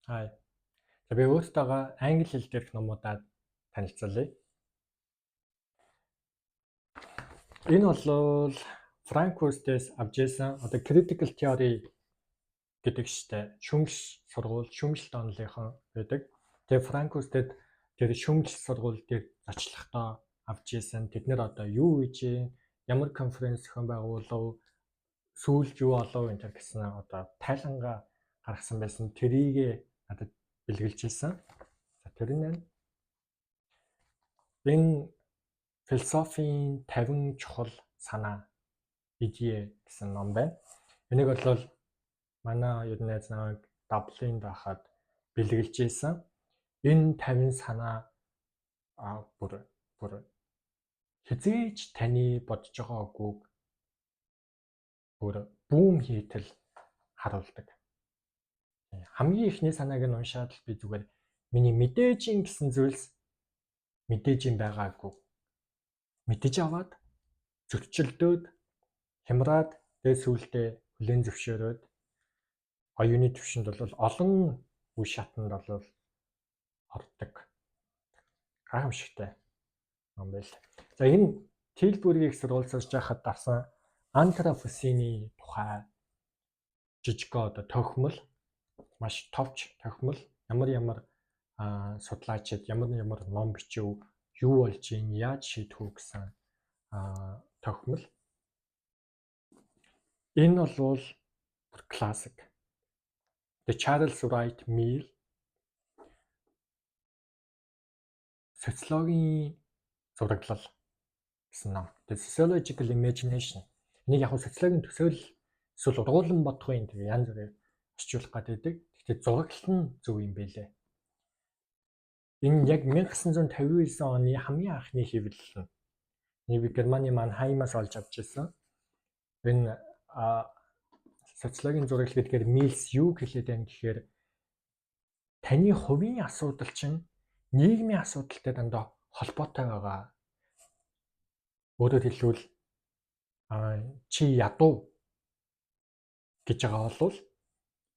Хай. За би өөртөөгөө англи хэл дээрх номуудаар танилцуулъя. Энэ бол Франк Куртес авч ирсэн одоо critical theory гэдэг штэ. Шүүмжлэл сургууль, шүүмжлэлт онолынхон байдаг. Тэгээ Франк Куртес тэр шүүмжлэл сургууль дээр зочлохдоо авч ирсэн. Тэд нэр одоо юу хийж, ямар конференц зохион байгуулав, сүүлд юу олов энэ гэсэн одоо тайлангаа гаргасан байсан. Тэрийг надад бэлгэлж ирсэн. За тэр нь энэ философийн 50 чухал санаа идея гэсэн ном байна. Энийг бол манай ер нь найз намайг Даблинд байхад бэлгэлж ирсэн. Энэ 50 санаа бүр хизээж таны бодож байгаа үгүйг бүр бүүм хийтэл харуулдаг. Хамгийн ихний санааг нь уншаад би зүгээр миний мэдээж ин гэсэн зүйлс мэдээж юм байгаагүй. Мэдэж аваад зөрчилдөөд хямраад дээс сүултээ хүлэн зөвшөөрөөд оюуны төвшөнд бол олон үе шатанд бол ордог. Гайхамшигтай ном байл. За энэ Тильбүргийг сургууль сурж байхад авсан антропоцены тухай жижиг одоо тохимол маш товч тохимол ямар судлаачид ямар ном бичив, юу болж ийн, яаж шийдэх үү гэсэн тохимол. Энэ бол классик. The Charles Wright Mill социологийн зураглал гэсэн ном. The Sociological Imagination. Энийг яг социологийн төсөөлөл эсвэл ургуулсан бодохгүй юм тэгээ янз бүрээр орчуулах гэдэг. Гэхдээ зураглал нь зөв юм байлээ. Энэ яг 1959 оны хамгийн анхны хэвлэл нь. Энийг Германы Манхаймаас олж авч ирсэн. Энэ социологийн зураглал гэдгээр Миллс юу хэлээд байна гэхээр таны хувийн асуудал чинь нийгмийн асуудалтай дандаа холбоотой байгаа. Өөрөөр хэлбэл чи ядуу гэж байгаа бол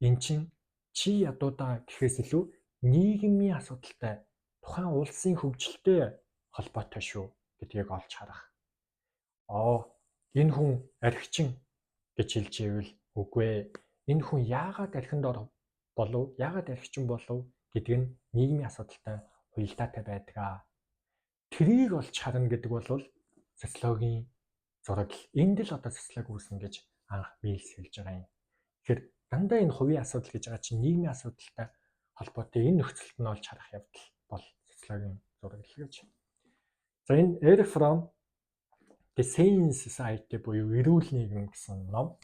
эн чинь чи ядуудаа гэхээс илүү нийгмийн асуудалтай тухайн улсын хөгжилтэй холбоотой шүү гэдгийг олж харах. Энэ хүн архичин гэж хэлж ивэл үгүй ээ. Энэ хүн яагаад архинд оров болов, яагаад архичин болов гэдэг нь нийгмийн асуудалтай уялдаатай байдаг. Тэрийг олж харна гэдэг бол социологийн зураглал. Энд л одоо социолог үүснэ гэж анх Миллс хэлж байгаа юм. Тэгэхээр дандаа энэ хувийн асуудал гэж байгаа чинь нийгмийн асуудалтай холбоотой энэ нөхцөлд нь олж харах явдал бол социологийн зураглал гэж. За энэ Erich Fromm The Sane Society буюу эрүүл нийгэм гэсэн ном.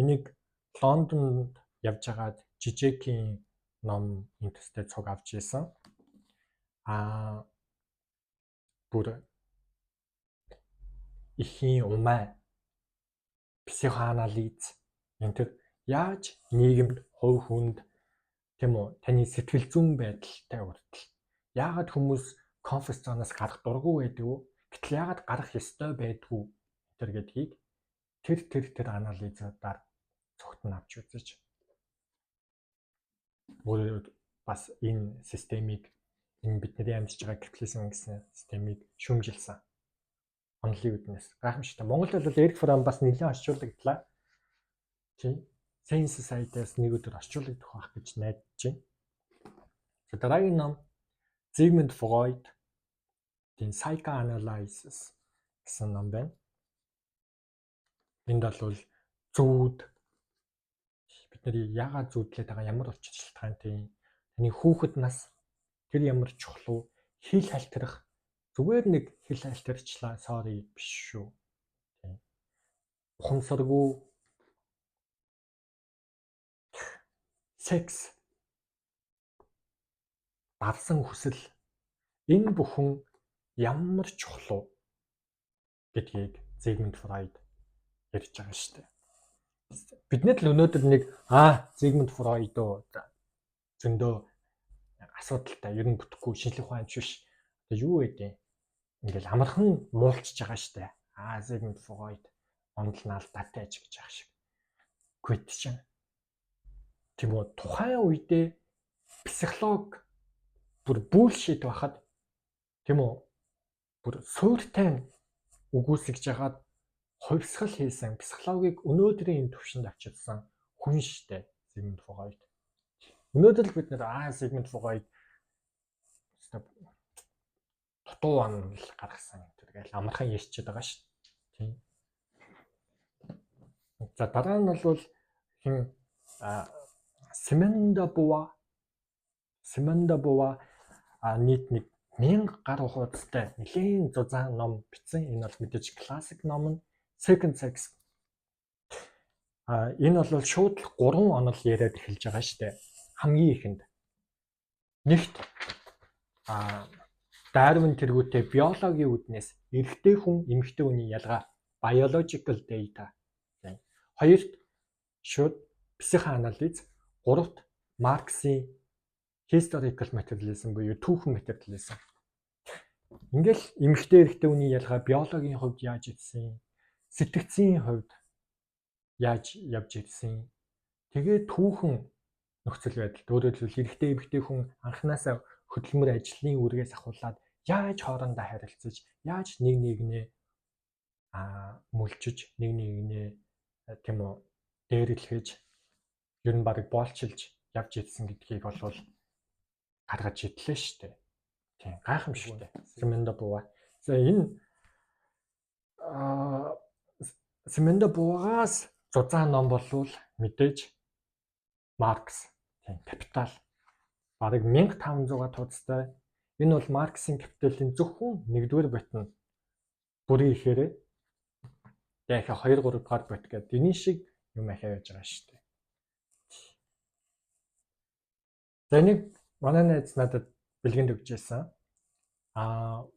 Энийг Лондонд явж байгаад Жижекийн ном энэ төстэй цуг авч ирсэн. Бүр ихийн умай психоанализ энэ төр яаж нийгэмд хувь хүнд тийм үү таны сэтгэл зүйн байдалтай хүртэл яагаад хүмүүс комфорт зоноос гарах дурггүй байдаг вэ? Гэтэл яагаад гарах ёстой байдгүй тэр гэдгийг тэр анализуудаар цогтон авч үзэж өөр бас энэ системийг энэ бидний амьдарч байгаа капитализм гэсэн системийг шүүмжилсэн. Онлын үднэс гайхамшигтай. Монголд бол Erich Fromm бас нэлээд орчуулагдлаа. Тийм. Sane Society-аас нэг өдөр орчуулагдах байх гэж найдаж байна. За дараагийн ном Sigmund Freud The Psychoanalysis гэсэн ном байна. Энд бол зүүд бидний яагаад зүүдлээд байгаа, ямар учир шалтгаантай таны хүүхэд нас тэр ямар чухал хил хальтрах зүгээр нэг хил хальтрчлаа sorry биш шүү. Тийм. Ухамсаргүй секс давсан хүсэл энэ бүхэн ямар чухал гэдгийг Sigmund Freud ярьж байгаа шүү дээ. Биднэд л өнөөдөр нэг Sigmund Freud зөндөө асуудалтай ер нь бүтэхгүй шинжлэх ухаанч биш. Одоо юу гэдэг ингээл амархан муулчж байгаа шүү дээ. Sigmund Freud ондол наалдаатай гэж байгаа шиг. Гүт чинь. Тийм үү тухайн үедээ психологи бүр bullshit байхад тийм үү? Бүр суурьтай үгүйсгэж яхад хувьсгал хийсэн психологийг өнөөдрийн түвшинд авчирсан хүн штэ Sigmund Freud. Өнөөдөр л бид нэр Sigmund Freud дутуу онол гаргасан гэдэг амархан ярьчихэд байгаа шүү. Тийм. За дараа нь бол хин Simone de Beauvoir нийт 1000 гаруй хуудастай нэлийн зузаан ном бичсэн. Энэ бол мэдээж классик ном нь Second Sex. Энэ бол шууд 3 онол яриад эхэлж байгаа шүү дээ. Хамгийн ихэнд. Нэгт Darwin тэргүүтээ биологийн үүднээс эрэгтэй хүн, эмэгтэй хүний ялгаа biological data. Хоёрт шууд психоанализ, гуравт Марксийн historical materialism буюу түүхэн материализм. Ингээл эмэгтэй эрэгтэй хүний ялгаа биологийн хувьд яаж ирсэн, сэтгцийн хувьд яаж явж ирсэн. Тэгээд түүхэн нөхцөл байдал өөрөөр хэлбэл эрэгтэй эмэгтэй хүн анханасаа хөдөлмөр ажлын үргээс ахуулаад яаж хоорондоо харилцаж, яаж нэг нэгнээ мөлчиж, нэг нэгнээ тийм үү дээрлэхэж ер нь баг боолчилж явж ирсэн гэдгийг бол гаргаж идлээ шүү дээ. Тийм гайхамшигтай. Simone de Beauvoir. За энэ Simone de Beauvoir-аас зузаан ном болвол мэдээж Маркс. Тийм Капитал. Бараг 1500 туудастай. Энэ бол Марксийн Капиталын зөвхөн 1-р бот нь бүрийн ихээр яг 2 3 дугаар бот гэдэг энэ шиг юм ахиа яаж байгаа шүү дээ. За нэг манай найз надад бэлгэнд өгч байсан.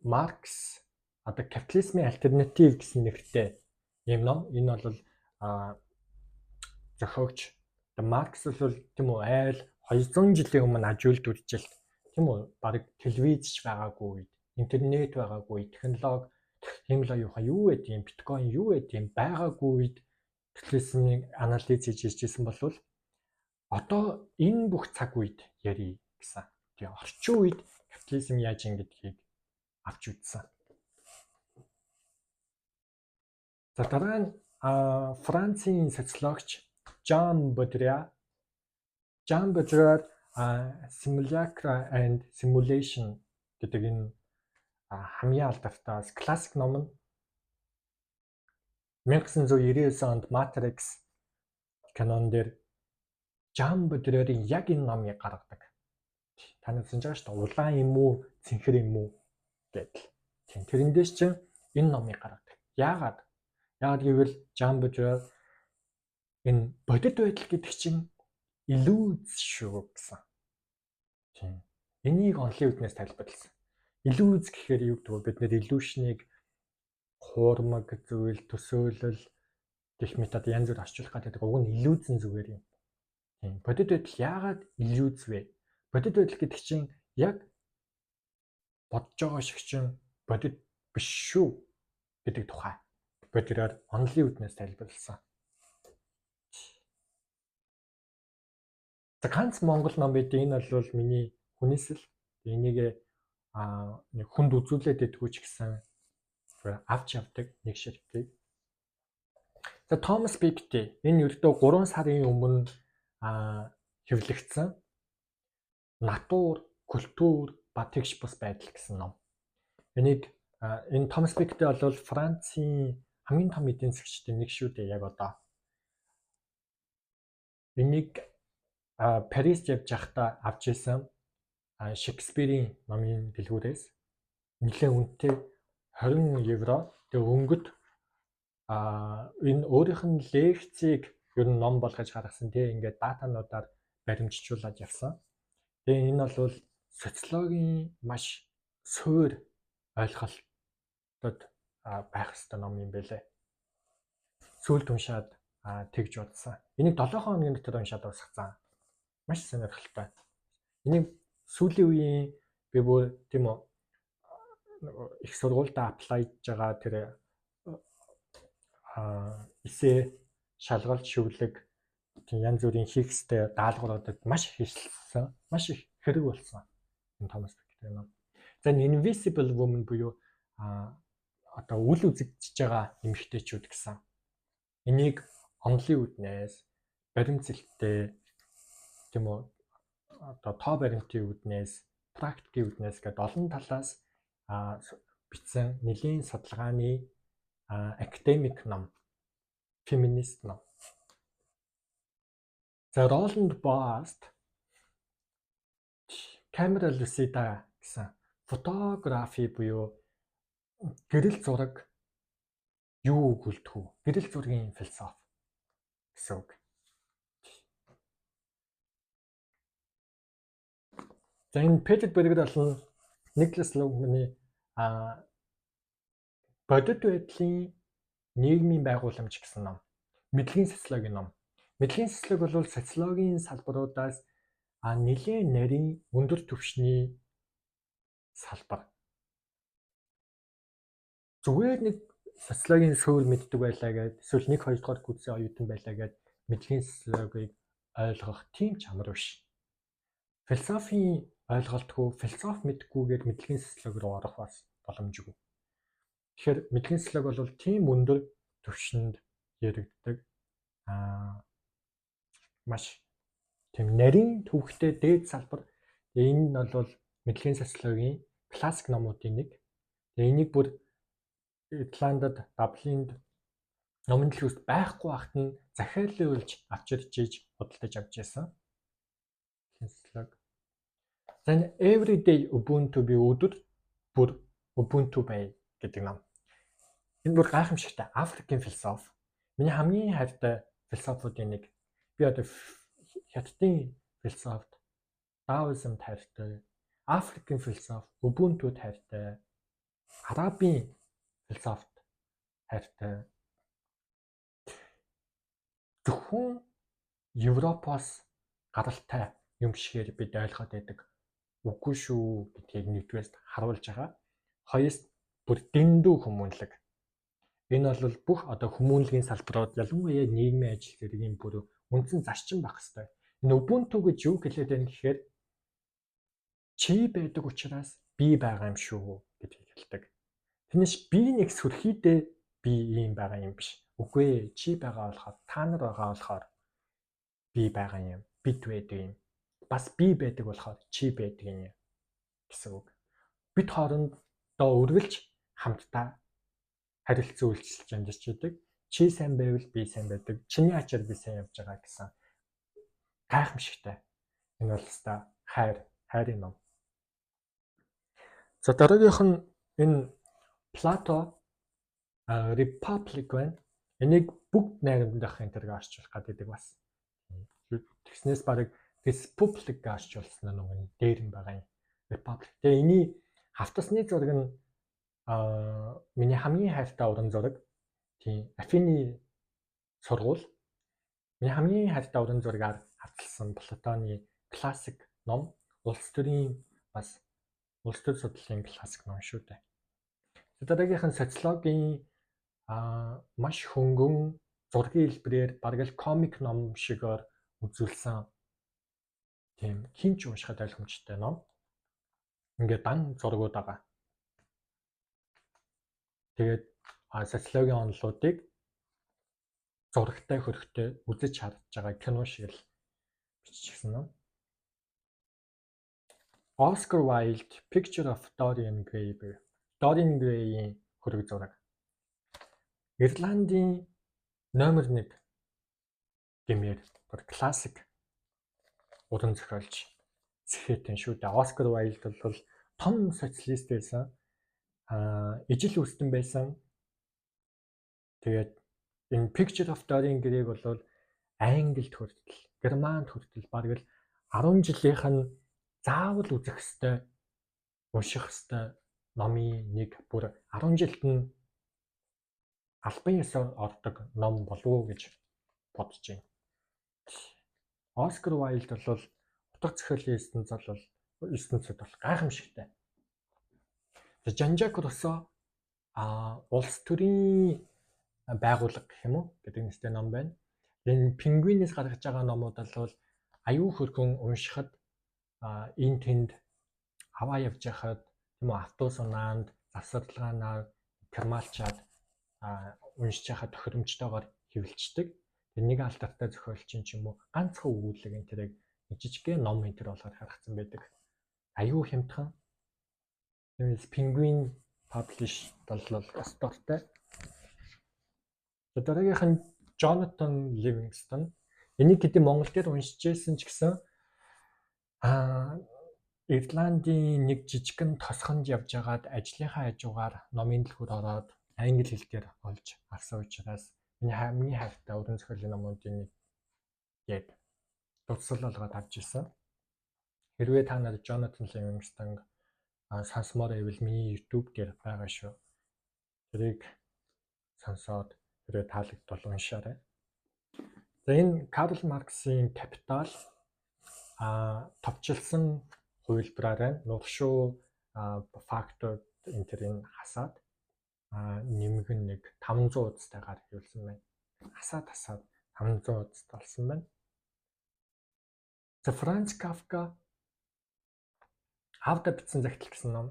Маркс одоо капитализмын альтернатив гэсэн нэртэй юм ном. Энэ бол зохиогч Маркс бол тийм үү айл 200 жилийн өмнө ажуулт үржилт тийм үү баг телевизч байгаагүй үед, интернет байгаагүй, технологи тийм л оюухан юу вэ тийм биткойн юу вэ тийм байгаагүй үед капитализмын анализ хийж ирсэн болвол одоо энэ бүх цаг үед ярий гэсэн. Тэгээ орчин үед капитализм яаж ингэдгийг авч үзсэн. За дараа нь Францын социологч Jean Baudrillard Simulacra and Simulation гэдэг энэ хамгийн алдартай классик ном нь 1999 онд Matrix канон дээр Jean Baudrillard-ийн яг энэ номыг гаргадаг. Та нар санаж байгаа шүү дээ. Улаан юм уу, цэнхэр юм уу гэдэг. Тэрнээс чинь энэ номыг гаргадаг. Яагаад гэвэл Jean Baudrillard энэ бодит байдал гэдэг чинь иллюз шүү гэсэн. Тийм. Энийг онлын үднээс тайлбарласан. Иллюз гэхээр юу гэдэг вэ? Бид нэр иллюшнийг хуурмаг зүйл, төсөөлөл гэх метод янз бүр орчуулах гэдэг. Уг нь иллюзэн зүгээр юм. Тийм. Бодит байдал яагаад иллюз вэ? Бодит байдал гэдэг чинь яг бодож байгаа шиг чинь бодит биш шүү гэдэг тухай. Бодироор онлын үднээс тайлбарласан. За ганц Монгол ном бид энэ бол миний хүнээсэл энийг нэг хүнд үзүүлээд идэггүй ч гэсэн авч явдаг нэг ширхгийг. За Томас Piketty энэ ердөө 3 сарын өмнө хэвлэгдсэн натур, культур, ба тэгш бус байдал гэсэн ном. Энэ Томас Piketty бол Францын хамгийн том эдийн засгчдын нэг шүү дээ яг одоо. Энийг Парист явж байхдаа авч ирсэн Шекспирийн номын дэлгүүрээс нэлээд үнэтэй 20 евро. Тэгээ өнгөд энэ өөрийнх нь лекцийг ер нь ном болгож гаргасан тийм ингээд датануудаар баримтжуулаад явсан. Тэгээ энэ бол социологийн маш суур ойлголтод байх ёстой ном юм байлээ. Сүүлд уншаад тэгж бодсон. Энийг 7 хоногийн дотор уншаад дуусгацсан. Маш сонирхолтой. Энийг сүүлийн үеийн би бүр тийм үү их сургуультай аплайж байгаа тэр эссе шалгалт шүглэг тийм янз бүрийн хийхстэй даалгавруудад маш их хэрэг болсон. Энэ Томас Пикетийн ном. За Invisible Woman буюу одоо үл үзэгдэж байгаа эмэгтэйчүүд гэсэн. Энийг онлын үүднээс, баримтцэлттэй тийм үү одоо тоо баримтын үүднээс, практикийн үүднээс гэдэг олон талаас бичсэн нэлийн судалгааны академик ном, феминист ном. За Роланд Барт камера люсида гэсэн фотографи буюу гэрэл зураг юу өгүүлдэг вэ? Гэрэл зургийн философи гэсэн үг. За энэ Петербургт болон Никлас Лугманы бодит байдлын нийгмийн байгууламж гэсэн ном. Мэдлэгийн социологийн ном. Мэдлэгийн социологи бол социологийн салбаруудаас нэлийн нарийн өндөр түвшний салбар. Зүгээр нэг социологийн суурь мэддэг байлаа гэд эсвэл 1-2 дугаар курсын оюутан байлаа гэд мэдлэгийн социологийг ойлгох тийм ч амар биш. Философийн ойлголтгүй, философи мэдгүйгээр мэдлэгийн социологи руу орох бас боломжгүй. Тэгэхээр мэдлэгийн социологи бол тийм өндөр түвшинд яригддаг маш тийм нарийн төвхтэй дээд салбар. Энэ нь бол мэдлэгийн социологийн классик номуудын нэг. Тэгээ энийг бүр Ирландд, Дублинд номын дэлгүүрт байхгүй байхад нь захиалуулж авч ирж худалдаж авч байсан. Социологи. За Everyday Ubuntu би өдөр бүр Ubuntu бай гэдэг ном. Энэ бүр гайхамшигтай Африкийн философи. Миний хамгийн хайртай философуудын нэг. Би одоо Хятадын философт Даоизмд хайртай, Африкийн философи Ubuntu-д хайртай, Арабын философт хайртай. Зөвхөн Европоос гаралтай юм шигээр бид ойлгоод байдаг. Үгүй шүү гэдгийг нэгдүгээрс харуулж байгаа. Хоёрт бүр дэндүү хүмүүнлэг. Энэ бол бүх одоо хүмүүнлэгийн салбарууд ялангуяа нийгмийн ажил зэргийн бүр үндсэн зарчим байх хэрэгтэй. Энэ Ubuntu гэж юу хэлээд байна гэхээр чи байдаг учраас би байгаа юм шүү гэдгийг хэлдэг. Тэрнээс би нэг сүрхийдээ би ийм байгаа юм биш. Үгүй ээ, чи байгаа болохоор, та нар байгаа болохоор би байгаа юм. Бид байдаг юм. Бас би байдаг болохоор чи байдаг юм гэсэн үг. Бид хоорондоо үргэлж хамтдаа харилцан үйлчлж амьдарч байдаг. Чи сайн байвал би сайн байдаг. Чиний ачаар би сайн явж байгаа гэсэн гайхамшигтай. Энэ бол хэвээр хайрын ном. За дараагийнх нь энэ Плато Republic байна. Энийг бүгд найрамдах энтерг орчуулах гэдэг бас. Тэгснээс барыг Republic орчуулсан нь дээр нь байгаа юм. Republic. Тэгээ эний хавтасны зураг нь миний хамгийн хайртай уран зураг. Тийм Афины сургууль. Миний хамгийн хайртай уран зургаар хавталсан Платоны классик ном. Улс төрийн судлалын классик ном шүү дээ. Дараагийнх нь социологийн маш хөнгөн зургийн хэлбэрээр бараг л комик ном шигээр үзүүлсэн тийм хинч уншихад ойлгомжтой ном. Ингээд дан зургууд байгаа. Тэгээд социологийн онолуудыг зурагтай хөрхтэй үзэж харж байгаа кино шиг л биччихсэн ном. Oscar Wilde Picture of Dorian Gray. Dorian Gray-ийн хөрөг зураг. Ирландын номер 1 гэмээр классик уран зохиолч Сэхэтэн шүү дээ. Оскар Вайлд бол том социалист байсан. Ижил үстэн байсан. Тэгээд энэ Picture of Dorian Gray бол Англид хүртэл, Германд хүртэл бараг л 10 жилийнх нь заавал үзэх ёстой, унших ёстой номын нэг бүр 10 жилд нь албан ёсоор ордог ном болов уу гэж бодож байна. Оскар Вайлд бол утга зохиолын ертөнцид бол гайхамшигтай. Жан-Жак Руссо улс төрийн байгууллага гэх юм уу гэдэг нэртэй ном байна. Энэ пингвинээс гаргаж байгаа номууд бол аюу хөрхөн уншихад энэ тэнд аваа явж байхад тийм үү автобус унаанд завсарлагаанаар термалчаад уншиж байхад тохиромжтойгоор хэвлэлцдэг. Тэр нэг алдартай зохиолчин ч юм уу ганцхан өгүүлэг энэ тэрийг нэг жижигхэн ном энэ төр болгоод гаргацсан байдаг. Аюу хямдхан. Тэгээс Penguin Publish болол бас дуртай. Дараагийнх нь Jonathan Livingston. Энийг хэдий Монгол дээр уншиж байсан ч гэсэн Ирландийн нэг жижигхэн тосгонд явж байгаад ажлынхаа хажуугаар номын дэлгүүр ороод англи хэл дээр олж авсан учраас миний хайртай уран зохиолын номуудын нэг яг дурсал болгоод авч ирсэн. Хэрвээ та нарт Jonathan Livingston сонсомоор байвал миний YouTube дээр байгаа шүү. Тэрийг сонсоод хэрвээ таалагдвал уншаарай. За энэ Карл Марксийн Капитал товчлсон хувилбараар нуршуу фактор энэ тэрийг хасаад нэмгэн нэг 500 удастайгаар хэвлсэн байна. Хасаад 500 удаст болсон байна. За Франц Кафка аавда бичсэн захидал гэсэн ном.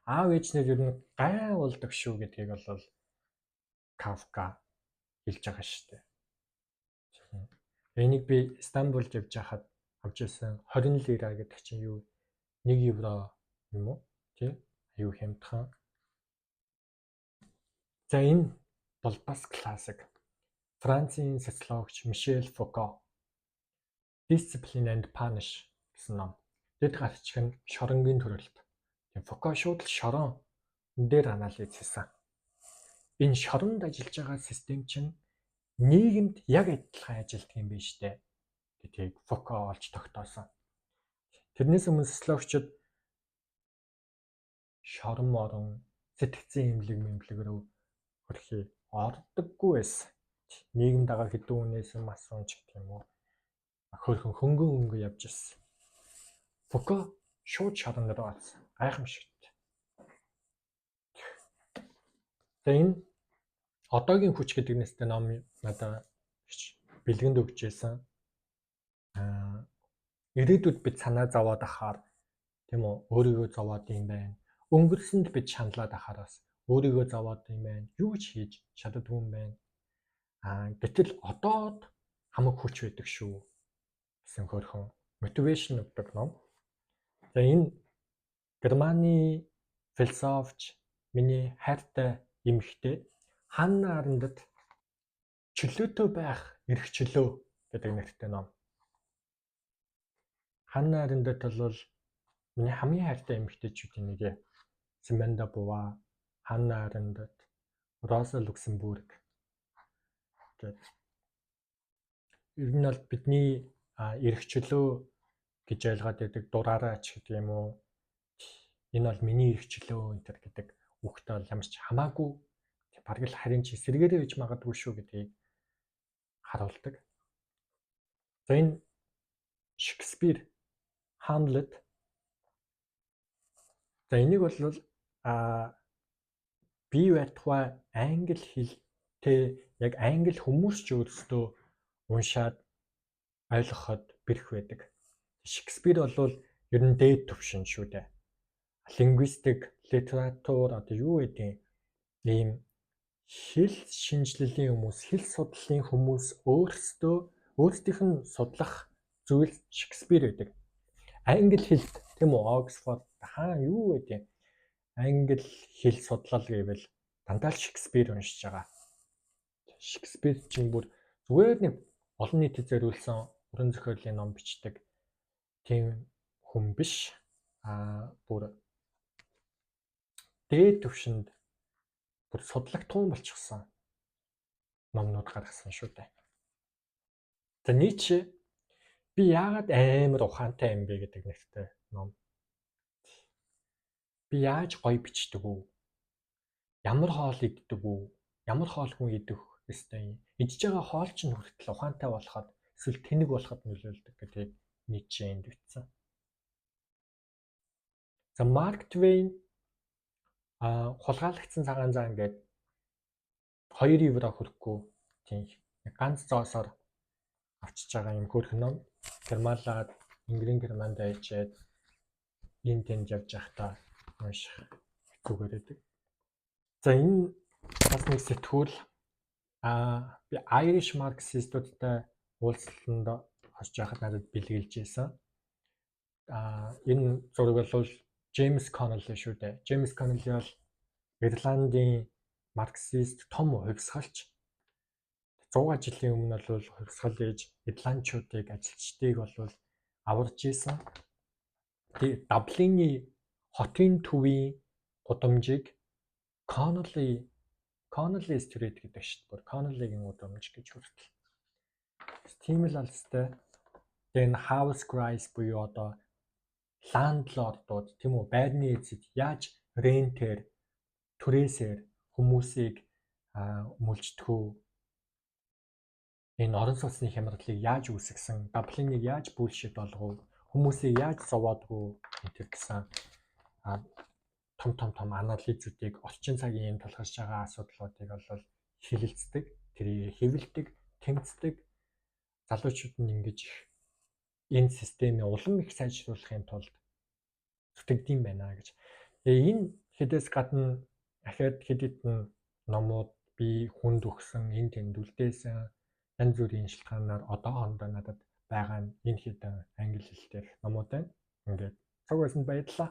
Аав ээжнэр ер нь гайвуулдаг шүү гэдгийг бол Кафка хэлж байгаа шүү дээ. Энийг би Стамбулд явж байхад авч ирсэн 20 лира гэдэг чинь юу? 1 евро юм уу? Тий? Аюу хямдхан. За энэ бол бас классик. Францын социологч Мишель Фуко Discipline and Punish гэсэн ном. Дэд гарчих нь шоронгийн төрөлт. Фуко шууд л шорон дээр анализ хийсэн. Энэ шоронд ажиллаж байгаа систем чинь нийгэмд яг адилхан ажилтдаг юм биш үү? Гэдгийг Фуко олж тогтоосон. Тэрнээс өмнө социологчид шорон морон сэтгцэн имлэг рүү хөрхий ордоггүй байсан. Нийгэм дагаа хэдэн үнээс мас унч гэх юм уу? Хөрхөн хөнгөн явж ирсэн. Фуко шууд шорон руу орсон. Гайхамшигт. За энэ одоогийн хүч гэдэг нэртэй ном надад бэлгэнд өгч байсан. Ирээдүйд бид санаа зовоод ахаар тийм үү өөрийгөө зовоод юм байна. Өнгөрсөнд бид шаналаад ахаар бас өөрийгөө зовоод юм байна. Юу ч хийж чаддгүй юм байна. Гэтэл одоод хамаг хүч байдаг шүү гэсэн хөрхөн мотивашн өгдөг ном. За энэ Германы философч миний хайртай эмэгтэй Ханна Арендт чөлөөтэй байх эрх чөлөө гэдэг нэртэй ном. Ханна Арендт бол миний хамгийн хайртай эмэгтэйчүүдийн нэг. Симонда Бова, Ханна Арендт, Роза Люксембург. Гэт. Ер нь бол бидний эрх чөлөө гэж ойлгоод байдаг дураараач гэдэг юм уу? Энэ бол миний эрх чөлөө энэ гэдэг үгтэй бол ямар ч хамаагүй бараг л харин чи сэргээрээ гэж магадгүй шүү гэдгийг харуулдаг. За энэ Шекспир Hamlet. За энийг бол бие байтугай англи хэлтэй яг англи хүмүүс ч өөрсдөө уншаад ойлгоход бэрх байдаг. Шекспир бол ер нь дээд түвшин шүү дээ. Лингвистик, литератур одоо юу гэдэг ийм хэл шинжлэлийн хүмүүс, хэл судлалын хүмүүс өөрсдийнх нь судлах зүйл Шекспир байдаг. Англи хэл тийм үү Оксфорд юу гэдэг англи хэл судлал гэвэл дандаа л Шекспир уншиж байгаа. Шекспир чинь бүр зүгээр нэг олон нийтэд зориулсан уран зохиолын ном бичдэг тийм хүн биш. Бүр дээд түвшинд бүр судлагтун болчихсон номнууд гаргасан шүү дээ. За Ницше би яагаад амар ухаантай юм бэ гэдэг нэртэй ном. Би яаж гоё бичдэг үү? Ямар хоол иддэг үү? Ямар хоол хүн идэх ёстой юм? Идж байгаа хоол ч хүртэл ухаантай болоход эсвэл тэнэг болоход нөлөөлдөг гэдгийг Ницше энд бичсэн. За Марк Твейн хулгайлагдсан цагаан зан гэдэг 2 евро хүрэхгүй тийм ганц зоосоор авчиж байгаа юм хөрх ном. Германлаад Германд ичээд энэ тэнд явж байхдаа унших зүгээр байдаг. За энэ бас нэг сэтгүүл би Irish Marxist-уудтай уулзалтанд орж байхад надад бэлгэлж байсан. Энэ зураг бол James Connolly шүү дээ. James Connolly бол Ирландын марксист том хувьсгалч. 100 жилийн өмнө бол хувьсгал ээж ирландчуудыг ажилчдыг бол аварж исэн. Тэгээ Даблины хотын төвийн гудамжийг Connolly Street гэдэг шүү дээ. Connolly-гийн гудамж гэж хүртэл. Тийм л алстай. Тэгээ энэ house guys буюу одоо ландлордууд тийм үү байрны эзэд яаж рентээр түрээсээр хүмүүсийг мөлжтгөө энэ орон сууцны хямралыг яаж үүсгэсэн, Даблиныг яаж бүлшит болгов, хүмүүсийг яаж зовоодгүй энэ гэсэн том анализүүдийг орчин цагийн тулгарч байгаа асуудлуудыг бол хилэлцдэг, тэрийг хэвлдэг, тэмцдэг залуучууд нь ингэж энэ системийг улам их сайжруулахын тулд зүтгэдэм байна гэж. Тэгээ энэ хэдээс гадна ахаад хэд хэдэн номууд би хүнд өгсөн, энэ тэнд үлдээсэн янз бүрийн шалтгаанаар одоохондоо надад байгаа нь энэ хэдэн англи хэл дээрх номууд байна. Ингээд цаг байсанд баярлалаа.